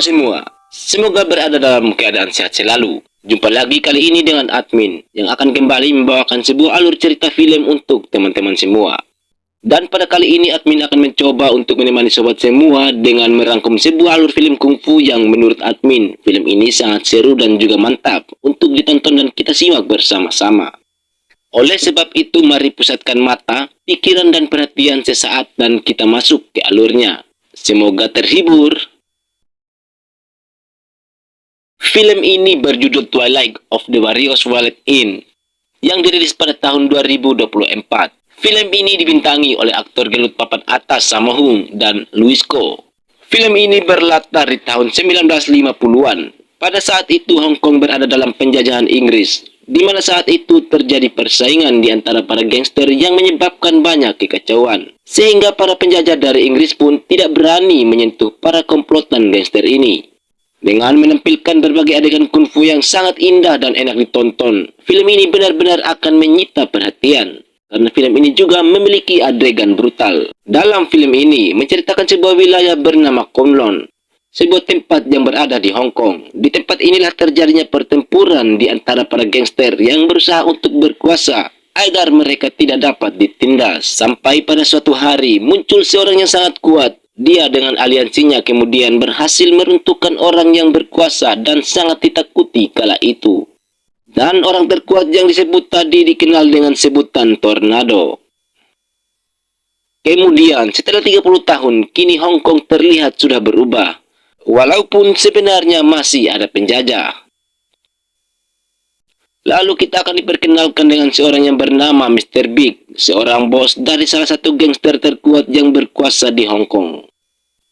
Halo semua, semoga berada dalam keadaan sehat selalu. Jumpa lagi kali ini dengan admin yang akan kembali membawakan sebuah alur cerita film untuk teman-teman semua. Dan pada kali ini admin akan mencoba untuk menemani sobat semua dengan merangkum sebuah alur film kungfu yang menurut admin, film ini sangat seru dan juga mantap untuk ditonton dan kita simak bersama-sama. Oleh sebab itu mari pusatkan mata, pikiran dan perhatian sesaat dan kita masuk ke alurnya. Semoga terhibur. Film ini berjudul Twilight of the Warriors Wallet In yang dirilis pada tahun 2024. Film ini dibintangi oleh aktor gelut papan atas Sammo Hung dan Louis Ko. Film ini berlatar di tahun 1950-an. Pada saat itu Hong Kong berada dalam penjajahan Inggris, di mana saat itu terjadi persaingan di antara para gangster yang menyebabkan banyak kekacauan. Sehingga para penjajah dari Inggris pun tidak berani menyentuh para komplotan gangster ini. Dengan menampilkan berbagai adegan kungfu yang sangat indah dan enak ditonton, film ini benar-benar akan menyita perhatian. Karena film ini juga memiliki adegan brutal. Dalam film ini menceritakan sebuah wilayah bernama Kowloon, sebuah tempat yang berada di Hong Kong. Di tempat inilah terjadinya pertempuran di antara para gangster yang berusaha untuk berkuasa agar mereka tidak dapat ditindas. Sampai pada suatu hari muncul seorang yang sangat kuat. Dia dengan aliansinya kemudian berhasil meruntuhkan orang yang berkuasa dan sangat ditakuti kala itu. Dan orang terkuat yang disebut tadi dikenal dengan sebutan Tornado. Kemudian setelah 30 tahun, kini Hong Kong terlihat sudah berubah. Walaupun sebenarnya masih ada penjajah. Lalu kita akan diperkenalkan dengan seorang yang bernama Mr. Big, seorang bos dari salah satu gangster terkuat yang berkuasa di Hong Kong.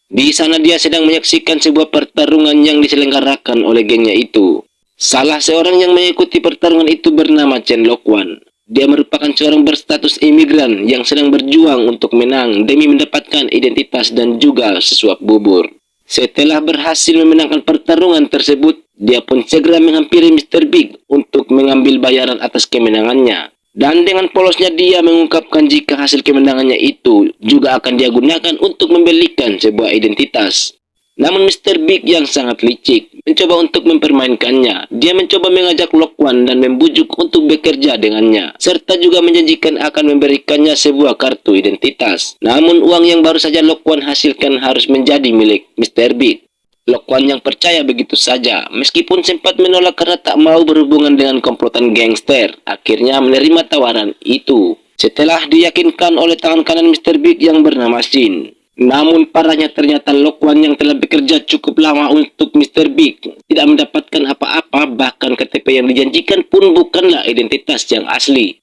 Di sana dia sedang menyaksikan sebuah pertarungan yang diselenggarakan oleh gengnya itu. Salah seorang yang mengikuti pertarungan itu bernama Chen Lokwan. Dia merupakan seorang berstatus imigran yang sedang berjuang untuk menang demi mendapatkan identitas dan juga sesuap bubur. Setelah berhasil memenangkan pertarungan tersebut, dia pun segera menghampiri Mr. Big untuk mengambil bayaran atas kemenangannya. Dan dengan polosnya dia mengungkapkan jika hasil kemenangannya itu juga akan dia gunakan untuk membelikan sebuah identitas. Namun Mr. Big yang sangat licik mencoba untuk mempermainkannya. Dia mencoba mengajak Lokwan dan membujuk untuk bekerja dengannya. Serta juga menjanjikan akan memberikannya sebuah kartu identitas. Namun uang yang baru saja Lokwan hasilkan harus menjadi milik Mr. Big. Lokwan yang percaya begitu saja, meskipun sempat menolak karena tak mau berhubungan dengan komplotan gangster, akhirnya menerima tawaran itu. Setelah diyakinkan oleh tangan kanan Mr. Big yang bernama Sin. Namun parahnya ternyata Lokwan yang telah bekerja cukup lama untuk Mr. Big tidak mendapatkan apa-apa, bahkan KTP yang dijanjikan pun bukanlah identitas yang asli.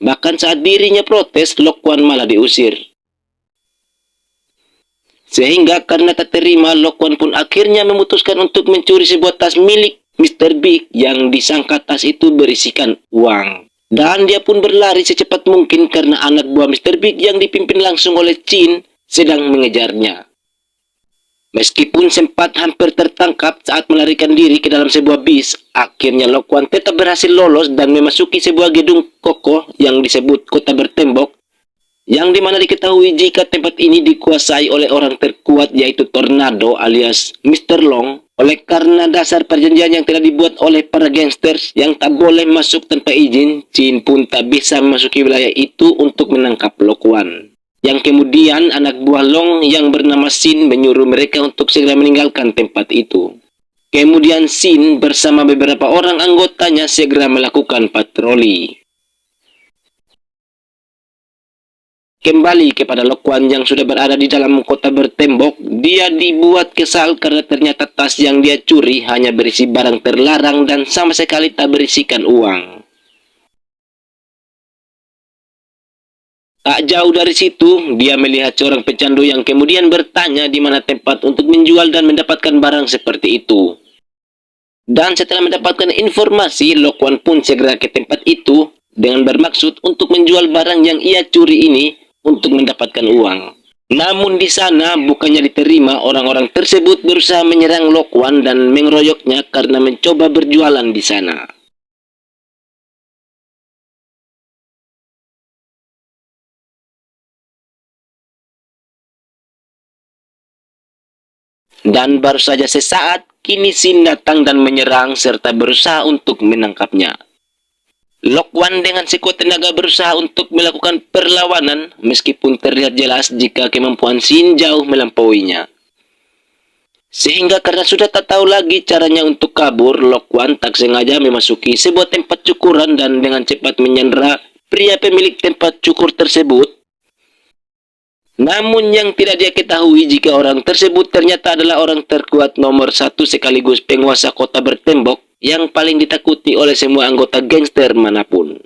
Bahkan saat dirinya protes, Lokwan malah diusir. Sehingga karena tak terima, Lokwan pun akhirnya memutuskan untuk mencuri sebuah tas milik Mr. Big yang disangka tas itu berisikan uang. Dan dia pun berlari secepat mungkin karena anak buah Mr. Big yang dipimpin langsung oleh Chin sedang mengejarnya. Meskipun sempat hampir tertangkap saat melarikan diri ke dalam sebuah bis, akhirnya Lokwan tetap berhasil lolos dan memasuki sebuah gedung kokoh yang disebut kota bertembok, yang dimana diketahui jika tempat ini dikuasai oleh orang terkuat yaitu Tornado alias Mr. Long. Oleh karena dasar perjanjian yang telah dibuat oleh para gangsters yang tak boleh masuk tanpa izin, Chin pun tak bisa memasuki wilayah itu untuk menangkap Lokwan. Yang kemudian anak buah Long yang bernama Sin menyuruh mereka untuk segera meninggalkan tempat itu. Kemudian Sin bersama beberapa orang anggotanya segera melakukan patroli. Kembali kepada Lokwan yang sudah berada di dalam kota bertembok, dia dibuat kesal karena ternyata tas yang dia curi hanya berisi barang terlarang dan sama sekali tak berisikan uang. Tak jauh dari situ, dia melihat seorang pecandu yang kemudian bertanya di mana tempat untuk menjual dan mendapatkan barang seperti itu. Dan setelah mendapatkan informasi, Lokwan pun segera ke tempat itu dengan bermaksud untuk menjual barang yang ia curi ini untuk mendapatkan uang. Namun di sana bukannya diterima, orang-orang tersebut berusaha menyerang Lokwan dan mengeroyoknya karena mencoba berjualan di sana. Dan baru saja sesaat, kini Sin datang dan menyerang serta berusaha untuk menangkapnya. Lokwan dengan sekuat tenaga berusaha untuk melakukan perlawanan meskipun terlihat jelas jika kemampuan Sin jauh melampauinya. Sehingga karena sudah tak tahu lagi caranya untuk kabur, Lokwan tak sengaja memasuki sebuah tempat cukuran dan dengan cepat menyandera pria pemilik tempat cukur tersebut. Namun yang tidak dia ketahui jika orang tersebut ternyata adalah orang terkuat nomor 1 sekaligus penguasa kota bertembok yang paling ditakuti oleh semua anggota gangster manapun.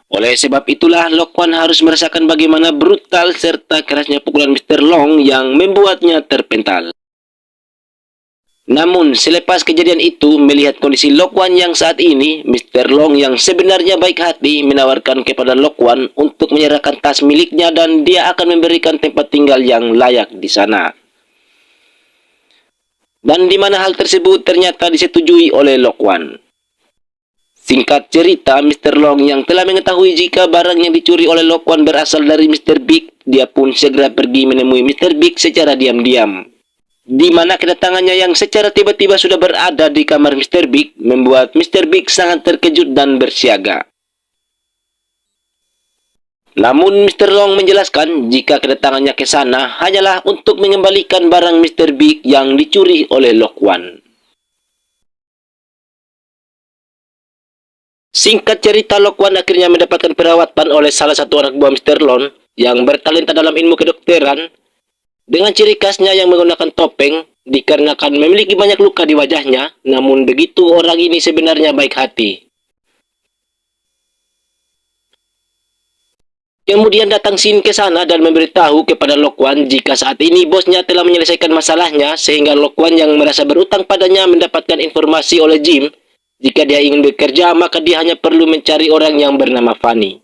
Oleh sebab itulah Lokwan harus merasakan bagaimana brutal serta kerasnya pukulan Mr. Long yang membuatnya terpental. Namun selepas kejadian itu, melihat kondisi Lokwan yang saat ini, Mr. Long yang sebenarnya baik hati menawarkan kepada Lokwan untuk menyerahkan tas miliknya dan dia akan memberikan tempat tinggal yang layak di sana. Dan di mana hal tersebut ternyata disetujui oleh Lokwan. Singkat cerita, Mr. Long yang telah mengetahui jika barang yang dicuri oleh Lokwan berasal dari Mr. Big, dia pun segera pergi menemui Mr. Big secara diam-diam. Di mana kedatangannya yang secara tiba-tiba sudah berada di kamar Mr. Big membuat Mr. Big sangat terkejut dan bersiaga. Namun Mr. Long menjelaskan jika kedatangannya ke sana hanyalah untuk mengembalikan barang Mr. Big yang dicuri oleh Lokwan. Singkat cerita, Lokwan akhirnya mendapatkan perawatan oleh salah satu anak buah Mr. Long yang bertalenta dalam ilmu kedokteran. Dengan ciri khasnya yang menggunakan topeng, dikarenakan memiliki banyak luka di wajahnya, namun begitu orang ini sebenarnya baik hati. Kemudian datang Sin ke sana dan memberitahu kepada Lokwan jika saat ini bosnya telah menyelesaikan masalahnya, sehingga Lokwan yang merasa berutang padanya mendapatkan informasi oleh Jim, jika dia ingin bekerja maka dia hanya perlu mencari orang yang bernama Fanny.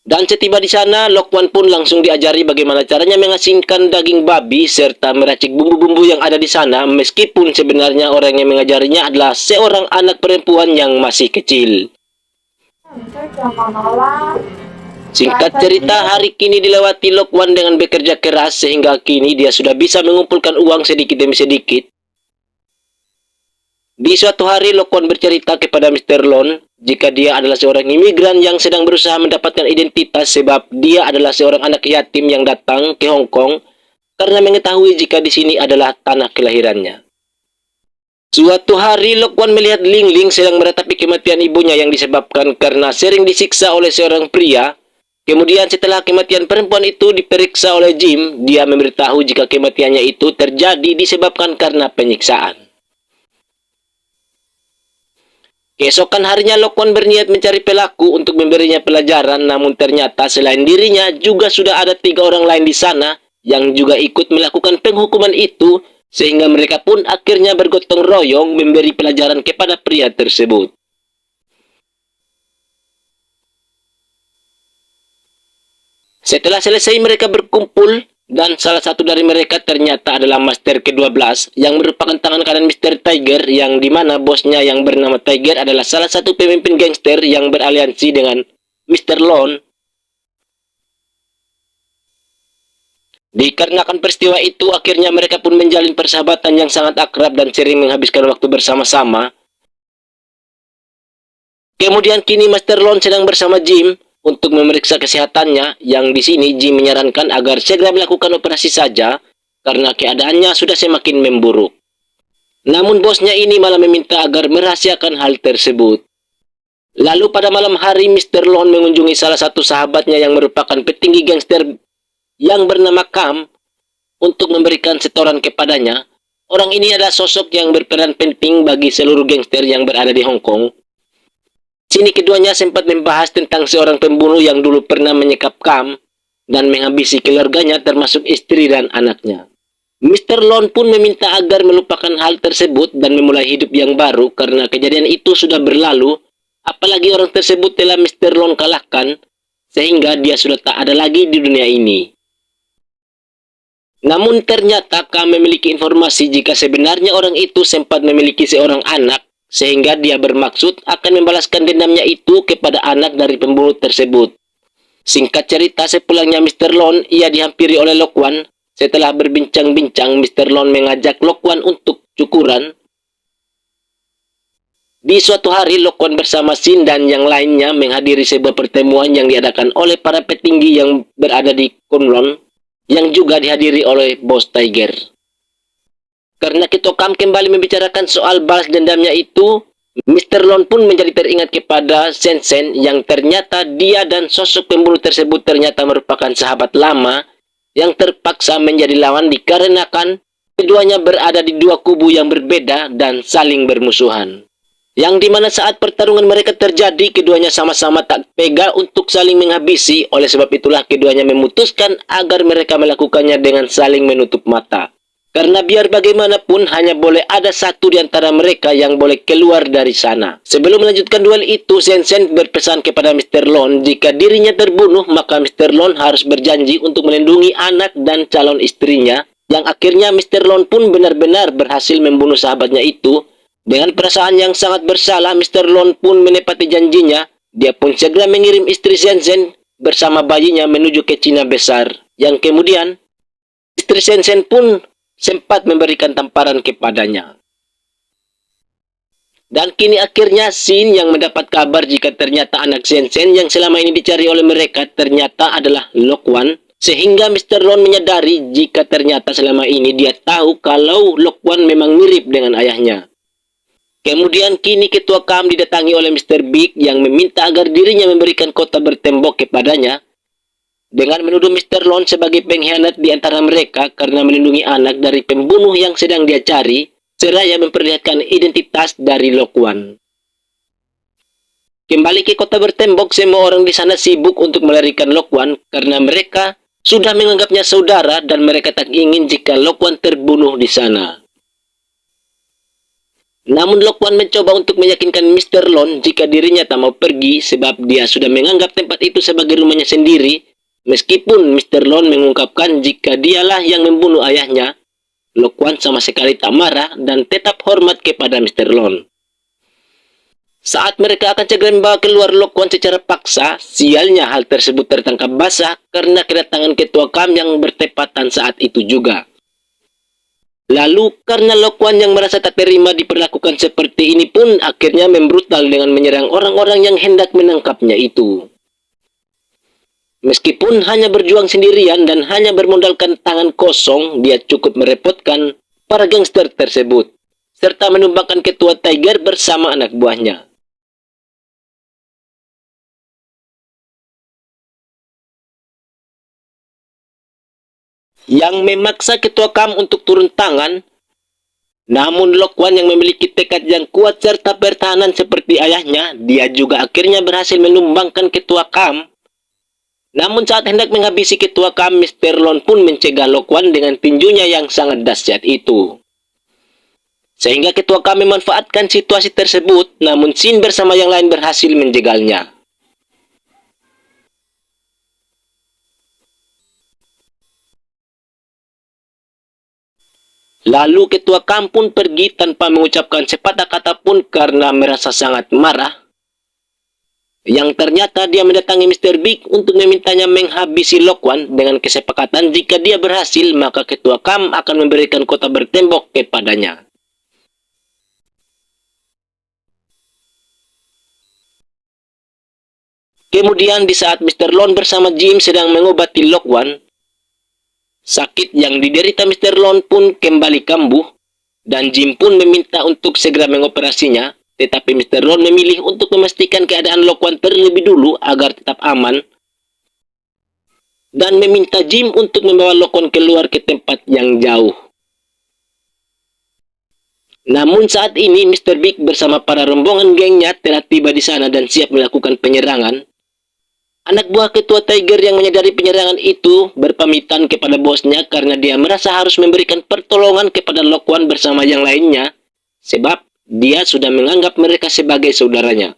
Dan setiba di sana, Lokwan pun langsung diajari bagaimana caranya mengasingkan daging babi serta meracik bumbu-bumbu yang ada di sana, meskipun sebenarnya orang yang mengajarinya adalah seorang anak perempuan yang masih kecil. Singkat cerita, hari kini dilewati Lokwan dengan bekerja keras sehingga kini dia sudah bisa mengumpulkan uang sedikit demi sedikit. Di suatu hari, Lokwan bercerita kepada Mr. Long jika dia adalah seorang imigran yang sedang berusaha mendapatkan identitas sebab dia adalah seorang anak yatim yang datang ke Hong Kong karena mengetahui jika di sini adalah tanah kelahirannya. Suatu hari, Lokwan melihat Ling Ling sedang meratapi kematian ibunya yang disebabkan karena sering disiksa oleh seorang pria. Kemudian setelah kematian perempuan itu diperiksa oleh Jim, dia memberitahu jika kematiannya itu terjadi disebabkan karena penyiksaan. Keesokan harinya Lokwan berniat mencari pelaku untuk memberinya pelajaran, namun ternyata selain dirinya juga sudah ada 3 orang lain di sana yang juga ikut melakukan penghukuman itu, sehingga mereka pun akhirnya bergotong royong memberi pelajaran kepada pria tersebut. Setelah selesai mereka berkumpul, dan salah satu dari mereka ternyata adalah Master ke-12 yang merupakan tangan kanan Mr. Tiger, yang dimana bosnya yang bernama Tiger adalah salah satu pemimpin gangster yang beraliansi dengan Mr. Long. Dikarenakan peristiwa itu, akhirnya mereka pun menjalin persahabatan yang sangat akrab dan sering menghabiskan waktu bersama-sama. Kemudian kini Master Long sedang bersama Jim untuk memeriksa kesehatannya, yang di sini Jim menyarankan agar segera melakukan operasi saja karena keadaannya sudah semakin memburuk. Namun bosnya ini malah meminta agar merahasiakan hal tersebut. Lalu pada malam hari, Mr. Long mengunjungi salah satu sahabatnya yang merupakan petinggi gangster yang bernama Cam untuk memberikan setoran kepadanya. Orang ini adalah sosok yang berperan penting bagi seluruh gangster yang berada di Hong Kong. Sini keduanya sempat membahas tentang seorang pembunuh yang dulu pernah menyekap Cam dan menghabisi keluarganya termasuk istri dan anaknya. Mr. Long pun meminta agar melupakan hal tersebut dan memulai hidup yang baru karena kejadian itu sudah berlalu, apalagi orang tersebut telah Mr. Long kalahkan sehingga dia sudah tak ada lagi di dunia ini. Namun ternyata Cam memiliki informasi jika sebenarnya orang itu sempat memiliki seorang anak, sehingga dia bermaksud akan membalaskan dendamnya itu kepada anak dari pembunuh tersebut. Singkat cerita, sepulangnya Mr. Long, ia dihampiri oleh Lokwan. Setelah berbincang-bincang, Mr. Lon mengajak Lokwan untuk cukuran. Di suatu hari, Lokwan bersama Sin dan yang lainnya menghadiri sebuah pertemuan yang diadakan oleh para petinggi yang berada di Kunlun, yang juga dihadiri oleh Bos Tiger. Karena Ketua Kam kembali membicarakan soal balas dendamnya itu, Mr. Lon pun menjadi teringat kepada Sen Sen yang ternyata dia dan sosok pembunuh tersebut ternyata merupakan sahabat lama yang terpaksa menjadi lawan dikarenakan keduanya berada di dua kubu yang berbeda dan saling bermusuhan. Yang dimana saat pertarungan mereka terjadi, keduanya sama-sama tak tega untuk saling menghabisi. Oleh sebab itulah keduanya memutuskan agar mereka melakukannya dengan saling menutup mata. Karena biar bagaimanapun hanya boleh ada satu di antara mereka yang boleh keluar dari sana. Sebelum melanjutkan duel itu, Sen Sen berpesan kepada Mr. Lon jika dirinya terbunuh maka Mr. Lon harus berjanji untuk melindungi anak dan calon istrinya. Yang akhirnya Mr. Lon pun benar-benar berhasil membunuh sahabatnya itu. Dengan perasaan yang sangat bersalah, Mr. Lon pun menepati janjinya. Dia pun segera mengirim istri Sen Sen bersama bayinya menuju ke Cina Besar. Yang kemudian istri Sen Sen pun sempat memberikan tamparan kepadanya. Dan kini akhirnya Sin yang mendapat kabar jika ternyata anak Sen Sen yang selama ini dicari oleh mereka ternyata adalah Lokwan. Sehingga Mr. Lon menyadari jika ternyata selama ini dia tahu kalau Lokwan memang mirip dengan ayahnya. Kemudian kini Ketua Kam didatangi oleh Mr. Big yang meminta agar dirinya memberikan kota bertembok kepadanya, dengan menuduh Mr. Lon sebagai pengkhianat di antara mereka karena melindungi anak dari pembunuh yang sedang dia cari, seraya memperlihatkan identitas dari Lokwan. Kembali ke kota bertembok, semua orang di sana sibuk untuk melarikan Lokwan karena mereka sudah menganggapnya saudara dan mereka tak ingin jika Lokwan terbunuh di sana. Namun Lokwan mencoba untuk meyakinkan Mr. Lon jika dirinya tak mau pergi sebab dia sudah menganggap tempat itu sebagai rumahnya sendiri. Meskipun Mr. Lon mengungkapkan jika dialah yang membunuh ayahnya, Lokwan sama sekali tak marah dan tetap hormat kepada Mr. Lon. Saat mereka akan segera membawa keluar Lokwan secara paksa, sialnya hal tersebut tertangkap basah karena kedatangan Ketua Kam yang bertepatan saat itu juga. Lalu karena Lokwan yang merasa tak terima diperlakukan seperti ini pun akhirnya membrutal dengan menyerang orang-orang yang hendak menangkapnya itu. Meskipun hanya berjuang sendirian dan hanya bermodalkan tangan kosong, dia cukup merepotkan para gangster tersebut, serta menumbangkan Ketua Tiger bersama anak buahnya. Yang memaksa Ketua Kam untuk turun tangan, namun Lokwan yang memiliki tekad yang kuat serta pertahanan seperti ayahnya, dia juga akhirnya berhasil menumbangkan Ketua Kam. Namun saat hendak menghabisi Ketua Kam, Mr. Lon pun mencegah Lokwan dengan tinjunya yang sangat dahsyat itu. Sehingga Ketua Kam memanfaatkan situasi tersebut, namun Sin bersama yang lain berhasil menjegalnya. Lalu Ketua Kam pun pergi tanpa mengucapkan sepatah kata pun karena merasa sangat marah. Yang ternyata dia mendatangi Mr. Big untuk memintanya menghabisi Lokwan dengan kesepakatan jika dia berhasil maka Ketua Kam akan memberikan kota bertembok kepadanya. Kemudian di saat Mr. Lon bersama Jim sedang mengobati Lokwan, sakit yang diderita Mr. Lon pun kembali kambuh dan Jim pun meminta untuk segera mengoperasinya. Tetapi Mr. Lon memilih untuk memastikan keadaan Lokwan terlebih dulu agar tetap aman dan meminta Jim untuk membawa Lokwan keluar ke tempat yang jauh. Namun saat ini Mr. Big bersama para rombongan gengnya telah tiba di sana dan siap melakukan penyerangan. Anak buah Ketua Tiger yang menyadari penyerangan itu berpamitan kepada bosnya karena dia merasa harus memberikan pertolongan kepada Lokwan bersama yang lainnya sebab dia sudah menganggap mereka sebagai saudaranya.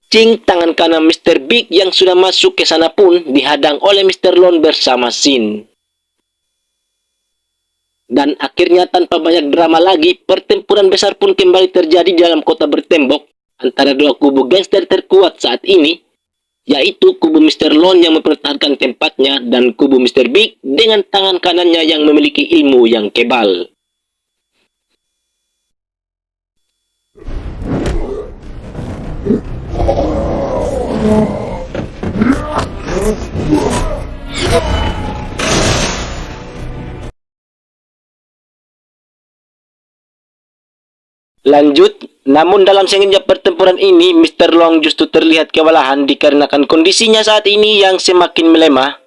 Cing, tangan kanan Mr. Big yang sudah masuk ke sana pun dihadang oleh Mr. Lon bersama Sin. Dan akhirnya tanpa banyak drama lagi, pertempuran besar pun kembali terjadi dalam kota bertembok antara dua kubu gangster terkuat saat ini, yaitu kubu Mr. Lone yang mempertahankan tempatnya dan kubu Mr. Big dengan tangan kanannya yang memiliki ilmu yang kebal. Lanjut, namun dalam sengitnya pertempuran ini, Mr. Long justru terlihat kewalahan dikarenakan kondisinya saat ini yang semakin melemah.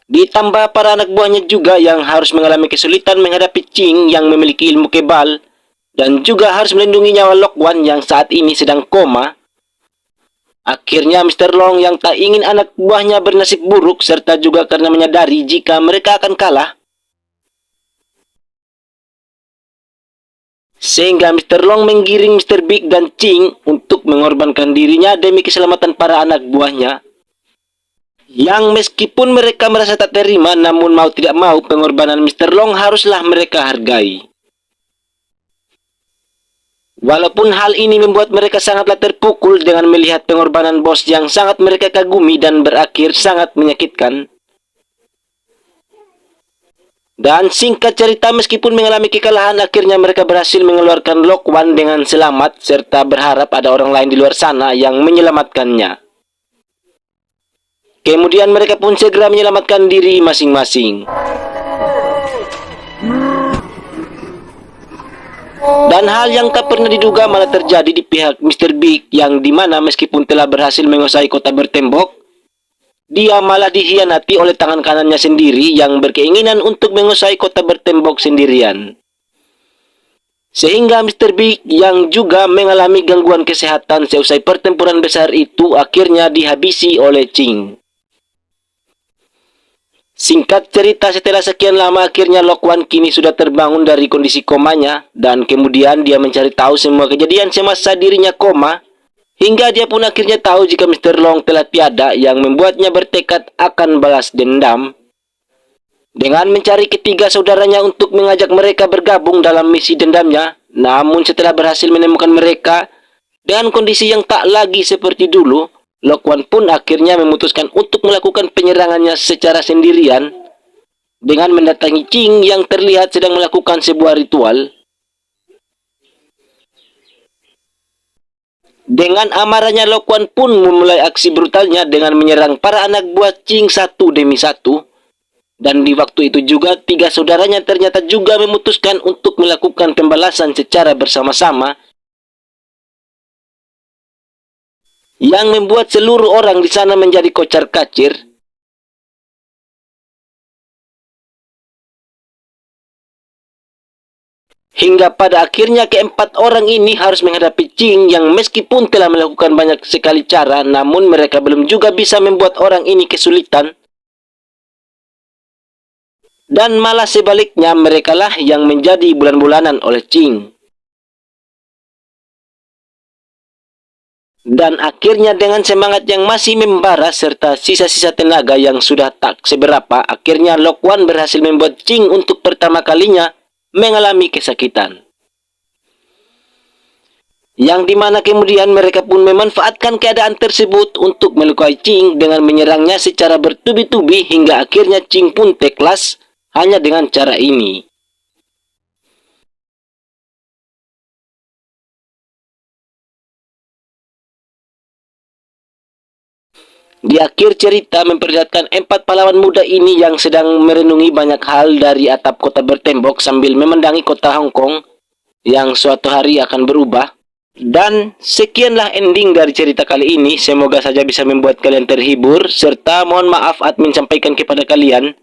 Ditambah para anak buahnya juga yang harus mengalami kesulitan menghadapi Ching yang memiliki ilmu kebal, dan juga harus melindungi nyawa Lok Wan yang saat ini sedang koma. Akhirnya Mr. Long yang tak ingin anak buahnya bernasib buruk serta juga karena menyadari jika mereka akan kalah, sehingga Mr. Long menggiring Mr. Big dan Ching untuk mengorbankan dirinya demi keselamatan para anak buahnya. Yang meskipun mereka merasa tak terima, namun mau tidak mau pengorbanan Mr. Long haruslah mereka hargai. Walaupun hal ini membuat mereka sangatlah terpukul dengan melihat pengorbanan bos yang sangat mereka kagumi dan berakhir sangat menyakitkan. Dan singkat cerita, meskipun mengalami kekalahan, akhirnya mereka berhasil mengeluarkan Lok Wan dengan selamat serta berharap ada orang lain di luar sana yang menyelamatkannya. Kemudian mereka pun segera menyelamatkan diri masing-masing. Dan hal yang tak pernah diduga malah terjadi di pihak Mr. Big, yang dimana meskipun telah berhasil menguasai kota bertembok, dia malah dikhianati oleh tangan kanannya sendiri yang berkeinginan untuk menguasai kota bertembok sendirian. Sehingga Mr. Big yang juga mengalami gangguan kesehatan seusai pertempuran besar itu akhirnya dihabisi oleh Ching. Singkat cerita, setelah sekian lama akhirnya Lok Wan kini sudah terbangun dari kondisi komanya, dan kemudian dia mencari tahu semua kejadian semasa dirinya koma, hingga dia pun akhirnya tahu jika Mr. Long telah tiada, yang membuatnya bertekad akan balas dendam dengan mencari ketiga saudaranya untuk mengajak mereka bergabung dalam misi dendamnya. Namun setelah berhasil menemukan mereka dengan kondisi yang tak lagi seperti dulu, Lok Wan pun akhirnya memutuskan untuk melakukan penyerangannya secara sendirian dengan mendatangi Ching yang terlihat sedang melakukan sebuah ritual. Dengan amarahnya, Lok Wan pun memulai aksi brutalnya dengan menyerang para anak buah Ching satu demi satu. Dan di waktu itu juga, tiga saudaranya ternyata juga memutuskan untuk melakukan pembalasan secara bersama-sama, yang membuat seluruh orang di sana menjadi kocar-kacir. Hingga pada akhirnya keempat orang ini harus menghadapi Ching yang meskipun telah melakukan banyak sekali cara, namun mereka belum juga bisa membuat orang ini kesulitan. Dan malah sebaliknya, merekalah yang menjadi bulan-bulanan oleh Ching. Dan akhirnya dengan semangat yang masih membara serta sisa-sisa tenaga yang sudah tak seberapa, akhirnya Lok Wan berhasil membuat Ching untuk pertama kalinya mengalami kesakitan. Yang dimana kemudian mereka pun memanfaatkan keadaan tersebut untuk melukai Ching dengan menyerangnya secara bertubi-tubi, hingga akhirnya Ching pun teklas hanya dengan cara ini. Di akhir cerita memperlihatkan empat pahlawan muda ini yang sedang merenungi banyak hal dari atap kota bertembok sambil memandangi kota Hong Kong yang suatu hari akan berubah. Dan sekianlah ending dari cerita kali ini. Semoga saja bisa membuat kalian terhibur, serta mohon maaf admin sampaikan kepada kalian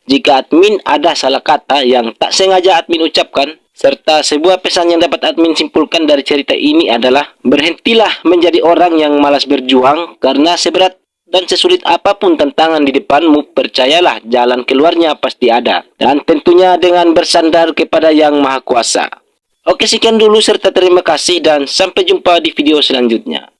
jika admin ada salah kata yang tak sengaja admin ucapkan. Serta sebuah pesan yang dapat admin simpulkan dari cerita ini adalah berhentilah menjadi orang yang malas berjuang, karena seberat dan sesulit apapun tantangan di depanmu, percayalah jalan keluarnya pasti ada. Dan tentunya dengan bersandar kepada Yang Maha Kuasa. Oke, sekian dulu serta terima kasih dan sampai jumpa di video selanjutnya.